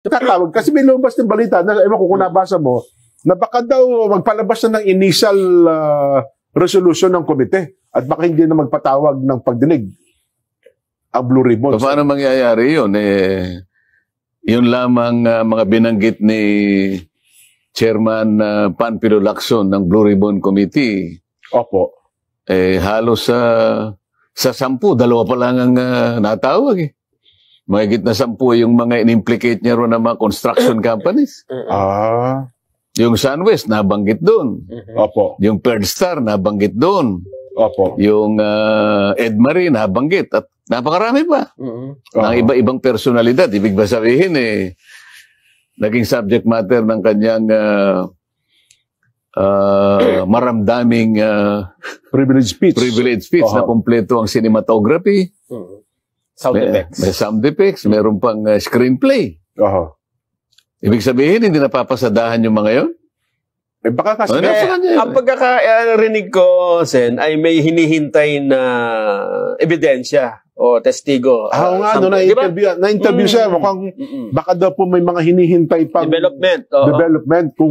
Kakawag. Kasi may lumabas ng balita, na, ewan ko kung nabasa mo, na baka daw magpalabas na ng initial resolution ng komite at baka hindi na magpatawag ng pagdinig ang Blue Ribbon. Paano mangyayari yun? Yun lamang mga binanggit ni Chairman Panfilo Lacson ng Blue Ribbon Committee. Opo. Halos sa 10, 2 pa lang ang natawag eh. Mahigit na 10 yung mga in-implicate niya ron ng mga construction companies. Yung SunWest, nabanggit doon. Opo. Yung Third Star, nabanggit doon. Opo. Yung Edmarie, nabanggit. At napakarami pa. Ng iba-ibang personalidad. Ibig ba sabihin naging subject matter ng kanyang maramdaming privilege speech na kumpleto ang cinematography. Sound effects. May sound effects, meron pang screenplay. Ibig sabihin, hindi napapasadahan yung mga yon? Baka kasi ang pagkakarinig ko, Sen, ay may hinihintay na ebidensya o testigo. nga, na-interview siya. Mukhang baka daw po may mga hinihintay pang development. Development. Kung